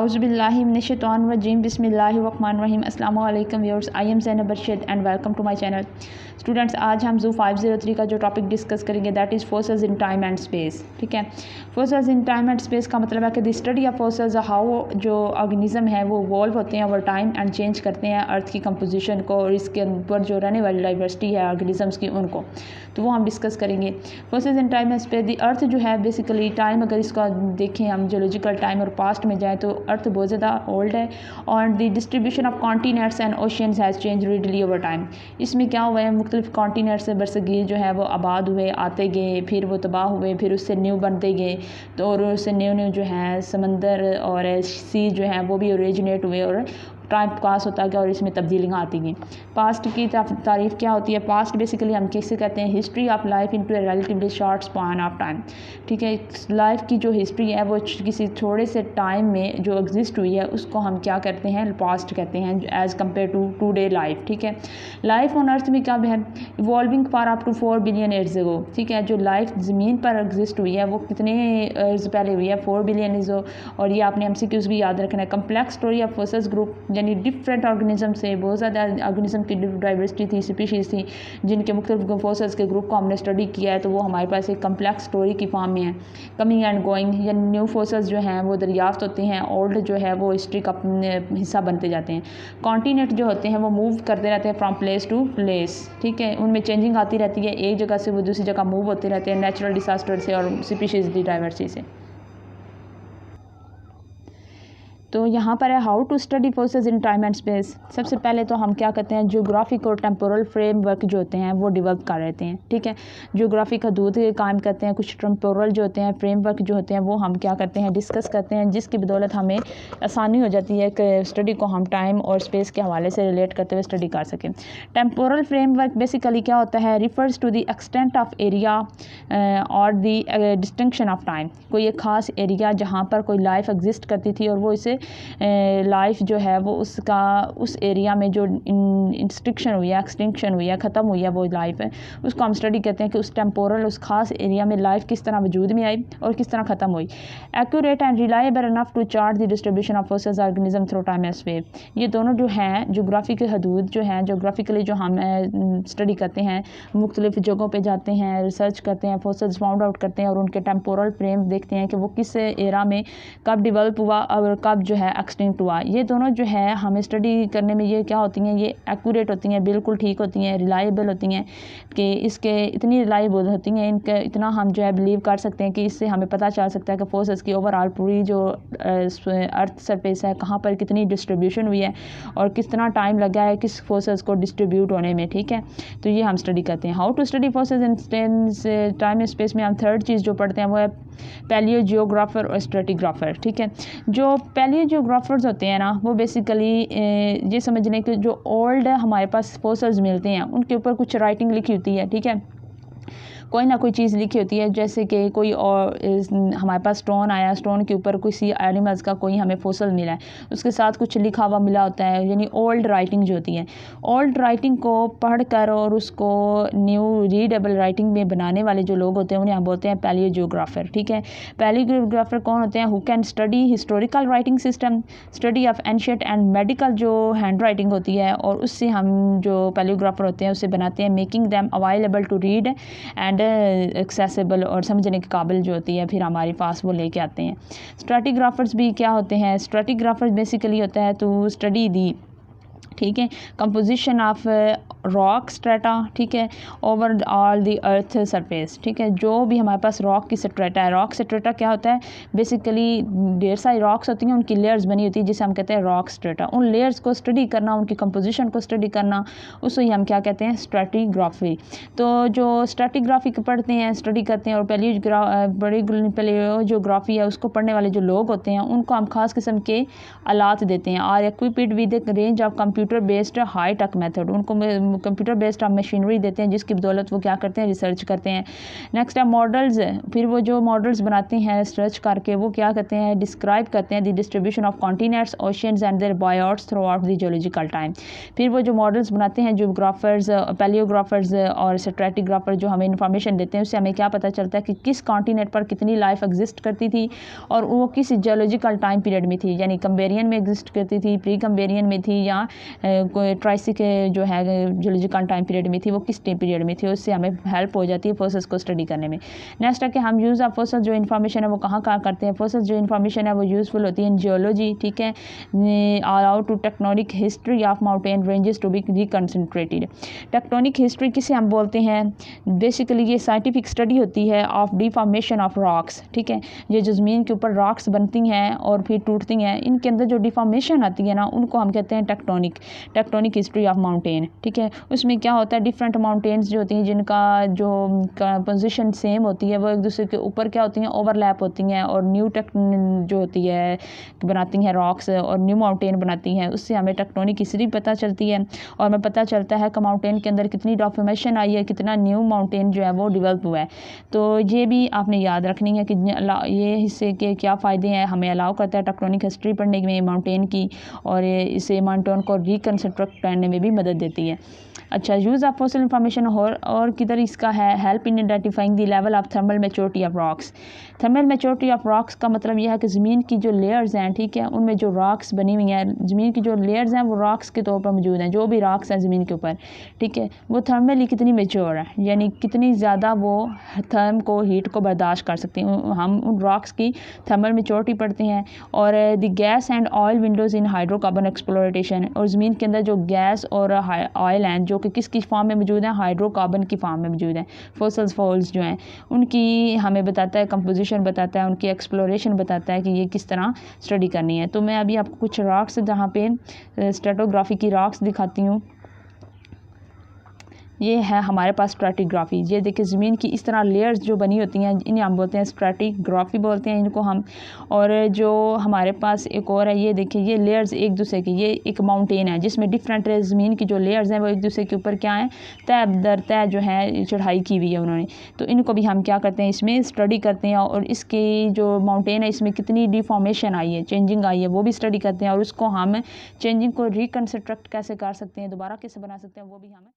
Auzubillahi minash-shaytanir-rajim. Bismillahir-rahmanir-rahim. Assalamu alaikum viewers. I am Zainab Rashid and welcome to my channel. Students, आज हम zoo 503 का जो topic discuss करेंगे that is forces in time and space. ठीक है, forces in time and space का मतलब है कि the study of forces, how जो ऑर्गेनिज्म है वो इवॉल्व होते हैं ओवर टाइम एंड चेंज करते हैं अर्थ की कंपोजिशन को और इसके ऊपर जो रहने वाली डाइवर्सिटी है ऑर्गेनिजम्स की उनको, तो वो हम डिस्कस करेंगे. Forces in time and space, the earth जो है बेसिकली टाइम अगर इसका देखें हम जियोलॉजिकल टाइम और पास्ट में जाएँ तो अर्थ बहुत ज़्यादा ओल्ड है और the distribution of continents and oceans has change readily over time. इसमें क्या हुआ है, मुख्तलिफ कॉन्टिनेंट से बरसगीर जो है वो आबाद हुए, आते गए, फिर वो तबाह हुए, फिर उससे न्यू बनते गए, तो और उससे न्यू जो है समंदर और सी जो है वो भी ओरिजिनेट हुए और टाइम पास होता गया और इसमें तब्दीलियाँ आती गई. पास्ट की तारीफ़ क्या होती है? पास्ट बेसिकली हम किसे कहते हैं, history of life into A relatively short span of time. ठीक है, लाइफ की जो हिस्ट्री है वो किसी थोड़े से टाइम में जो एग्जिस्ट हुई है उसको हम क्या करते हैं, पास्ट कहते हैं as compare to today life. ठीक है, लाइफ ऑन अर्थ में क्या है, evolving for up to 4 billion years ago. ठीक है, जो लाइफ ज़मीन पर एग्जिस्ट हुई है वो कितने ईयर्स पहले हुई है, 4 बिलियन ईयर्स. और ये आपने MCQs भी याद रखना है. Complex story of forces group, यानी डिफरेंट ऑर्गेनिज्म से बहुत ज़्यादा ऑर्गेनिज्म की डाइवर्सिटी थी, स्पीशीज़ थी जिनके मुख्तलिफ फोर्सेस के ग्रुप को हमने स्टडी किया है, तो वो हमारे पास एक कम्प्लेक्स स्टोरी की फॉर्म में है. कमिंग एंड गोइंग, या न्यू फोर्सेस जो हैं वो दरियाफ्त होते हैं, ओल्ड जो है वो हिस्ट्री का हिस्सा बनते जाते हैं. कॉन्टिनेंट जो होते हैं वो मूव करते रहते हैं फ्राम प्लेस टू प्लेस. ठीक है, उनमें चेंजिंग आती रहती है, एक जगह से वो दूसरी जगह मूव होते रहते हैं नेचुरल डिसास्टर से और स्पीशीज़ की डाइवर्सिटी से. तो यहाँ पर है how to study forces in time and space. सबसे पहले तो हम क्या करते हैं, जियोग्राफिक और टेम्पोरल फ्रेमवर्क जो होते हैं वो डेवलप कर रहते हैं. ठीक है, जियोग्राफिक हदूद कायम करते हैं, कुछ टेम्पोरल जो होते हैं फ्रेमवर्क जो होते हैं वो हम क्या करते हैं, डिस्कस करते हैं, जिसकी बदौलत हमें आसानी हो जाती है कि स्टडी को हम टाइम और स्पेस के हवाले से रिलेट करते हुए स्टडी कर सकें. टेम्पोरल फ्रेमवर्क बेसिकली क्या होता है, refers to the extent of area और द डिस्टिंक्शन ऑफ टाइम. कोई एक ख़ास एरिया जहाँ पर कोई लाइफ एग्जिस्ट करती थी और वो इसे लाइफ जो है वो उसका उस एरिया में जो इंस्ट्रिक्शन हुई है, एक्सटिंक्शन हुई है, ख़त्म हुई है वो लाइफ है, उसको हम स्टडी कहते हैं कि उस टेम्पोरल उस खास एरिया में लाइफ किस तरह वजूद में आई और किस तरह ख़त्म हुई. Accurate and reliable enough to chart the distribution of forces organism through time and space. ये दोनों जो हैं जोग्राफी के हदूद जो हैं, जोग्राफिकली जो हम स्टडी करते हैं, मुख्तलिफ जगहों पर जाते हैं, रिसर्च करते हैं, फोर्सेस फाउंड आउट करते हैं और उनके टेम्पोरल फ्रेम देखते हैं कि वो किस एरा में कब डिवेल्प हुआ और कब जो है एक्सटिंक्ट हुआ. ये दोनों जो है हमें स्टडी करने में ये क्या होती हैं, ये एक्यूरेट होती हैं, बिल्कुल ठीक होती हैं, रिलायबल होती हैं कि इसके इतनी रिलायबल होती हैं, इनके इतना हम जो है बिलीव कर सकते हैं कि इससे हमें पता चल सकता है कि फोर्सेस की ओवरऑल पूरी जो अर्थ सरफेस है कहाँ पर कितनी डिस्ट्रीब्यूशन हुई है और कितना टाइम लगा है किस फोर्सेस को डिस्ट्रीब्यूट होने में. ठीक है, तो ये हम स्टडी करते हैं. How to study forces in time and space में हम थर्ड चीज़ जो पढ़ते हैं वो है पैलियो जियोग्राफर और स्ट्रेटिग्राफर. ठीक है, जो पैलियो जियोग्राफर्स होते हैं ना वो बेसिकली ये समझ लें कि जो ओल्ड हमारे पास फोसिल्स मिलते हैं उनके ऊपर कुछ राइटिंग लिखी होती है. ठीक है, कोई ना कोई चीज़ लिखी होती है, जैसे कि कोई और हमारे पास स्टोन आया, स्टोन के ऊपर किसी एनिमल्स का कोई हमें फोसिल मिला है, उसके साथ कुछ लिखा हुआ मिला होता है, यानी ओल्ड राइटिंग जो होती है. ओल्ड राइटिंग को पढ़ कर और उसको न्यू रीडेबल राइटिंग में बनाने वाले जो लोग होते हैं उन्हें हम बोलते हैं पैलियो जियोग्राफर. ठीक है, पैलियो जियोग्राफर कौन होते हैं, who can study historical writing system, study of ancient and medical जो हैंड राइटिंग होती है और उससे हम जो पैलियोग्राफर होते हैं उससे बनाते हैं, making them available to read and accessible और समझने के काबिल जो होती है फिर हमारे पास वो लेके आते हैं. स्ट्रेटिग्राफर्स भी क्या होते हैं, स्ट्रेटिग्राफर्स बेसिकली होता है टू स्टडी दी, ठीक है, कंपोजिशन ऑफ रॉक स्ट्रेटा. ठीक है, over all the earth surface. ठीक है, जो भी हमारे पास रॉक की स्ट्रेटा है, रॉक स्ट्रेटा क्या होता है, बेसिकली ढेर सारी रॉक्स होती हैं, उनकी लेयर्स बनी होती है जिसे हम कहते हैं रॉक स्ट्रेटा. उन लेयर्स को स्टडी करना, उनकी कंपोजिशन को स्टडी करना, उसको ही हम क्या कहते हैं, स्ट्रेटिग्राफी. तो जो स्ट्रेटिग्राफी पढ़ते हैं, स्टडी करते हैं और पैलियोजियोग्राफी है उसको पढ़ने वाले जो लोग होते हैं उनको हम खास किस्म के आलात देते हैं. Are equipped with range of computer computer based high tech method, उनको कंप्यूटर बेस्ड हम मशीनरी देते हैं जिसकी बदौलत वो क्या करते हैं, रिसर्च करते हैं। नेक्स्ट है मॉडल्स, फिर वो जो मॉडल्स बनाते हैं रिसर्च करके वो क्या करते हैं, डिस्क्राइब करते हैं the distribution of continents, oceans and their biotas throughout the geological time. फिर वो जो मॉडल्स बनाते हैं जियोग्राफर्स, पैलियोग्राफर्स और स्ट्रेटिग्राफर जो हमें इंफॉर्मेशन देते हैं, उससे हमें क्या पता चलता है कि किस कॉन्टिनेंट पर कितनी लाइफ एग्जिस्ट करती थी और वो किस जियोलॉजिकल टाइम पीरियड में थी, यानी कंबेरियन में एग्जिस्ट करती थी, प्री कंबेरियन में थी, या कोई ट्राइसिक जो है जियोलॉजिकल टाइम पीरियड में थी, वो किस टाइम पीरियड में थी। उससे हमें हेल्प हो जाती है फोसिल्स को स्टडी करने में। नेक्स्ट है कि हम यूज़ ऑफ फोसिल्स जो इन्फॉर्मेशन है वो कहाँ करते हैं। फोसिल्स जो इन्फॉर्मेशन है वो यूज़फुल होती है इन जियोलॉजी, ठीक है, allow to tectonic history of mountain ranges to be reconstructed. Tectonic history किसे हम बोलते हैं, बेसिकली ये साइंटिफिक स्टडी होती है ऑफ डिफॉर्मेशन ऑफ रॉक्स, ठीक है, ये जो ज़मीन के ऊपर रॉक्स बनती हैं और फिर टूटती हैं, इनके अंदर जो डिफॉर्मेशन आती है ना उनको हम कहते हैं टेक्टोनिक हिस्ट्री ऑफ माउंटेन, ठीक है। उसमें क्या होता है, डिफरेंट माउंटेन्स जो होती हैं जिनका जो पोजीशन सेम होती है वो एक दूसरे के ऊपर क्या होती हैं, ओवरलैप होती हैं और न्यू जो होती है बनाती हैं रॉक्स और न्यू माउंटेन बनाती हैं। उससे हमें टेक्टोनिक हिस्ट्री पता चलती है और हमें पता चलता है कि माउंटेन के अंदर कितनी डिफॉर्मेशन आई है, कितना न्यू माउंटेन जो है वो डेवलप हुआ है। तो ये भी आपने याद रखनी है कि ये हिस्से के क्या फ़ायदे हैं, हमें अलाउ करता है टेक्टोनिक हिस्ट्री पढ़ने में माउंटेन की, और इसे माउंटेन को रिकंस्ट्रक्ट करने में भी मदद देती है। अच्छा, यूज़ ऑफ फोसिल इंफॉर्मेशन और किधर इसका है, help in identifying the level of thermal maturity of rocks. Thermal maturity of rocks का मतलब यह है कि ज़मीन की जो लेयर्स हैं, ठीक है, उनमें जो रॉक्स बनी हुई हैं, ज़मीन की जो लेयर्स हैं वो रॉक्स के तौर पर मौजूद हैं, जो भी रॉक्स हैं ज़मीन के ऊपर, ठीक है, वो थर्मली कितनी मैच्योर है, यानी कितनी ज़्यादा वो थर्म को, हीट को बर्दाश्त कर सकती हैं। हम उन रॉक्स की थर्मल मैच्योरिटी पढ़ते हैं। और the gas and oil Windows in hydrocarbon exploration, और ज़मीन के अंदर जो गैस और ऑयल हैं जो कि किसकी फॉर्म में मौजूद हैं, हाइड्रोकार्बन की फॉर्म में मौजूद हैं। फोसिल्स फॉल्स जो हैं उनकी हमें बताता है, कंपोजिशन बताता है, उनकी एक्सप्लोरेशन बताता है कि ये किस तरह स्टडी करनी है। तो मैं अभी आपको कुछ रॉक्स जहाँ पे स्ट्रेटोग्राफी की रॉक्स दिखाती हूँ। ये है हमारे पास स्ट्रैटिग्राफी। ये देखिए ज़मीन की इस तरह लेयर्स जो बनी होती हैं इन्हें हम बोलते हैं स्ट्रैटिग्राफी बोलते हैं इनको हम। और जो हमारे पास एक और है, ये देखिए ये लेयर्स एक दूसरे की, ये एक माउंटेन है जिसमें डिफरेंट ज़मीन की जो लेयर्स हैं वो एक दूसरे के ऊपर क्या है, तय दर तय जो है चढ़ाई की हुई है उन्होंने। तो इनको भी हम क्या करते हैं, इसमें स्टडी करते हैं और इसकी जो माउंटेन है इसमें कितनी डिफॉर्मेशन आई है, चेंजिंग आई है, वो भी स्टडी करते हैं और उसको हम चेंजिंग को रिकंस्ट्रक्ट कैसे कर सकते हैं, दोबारा कैसे बना सकते हैं, वो भी हमें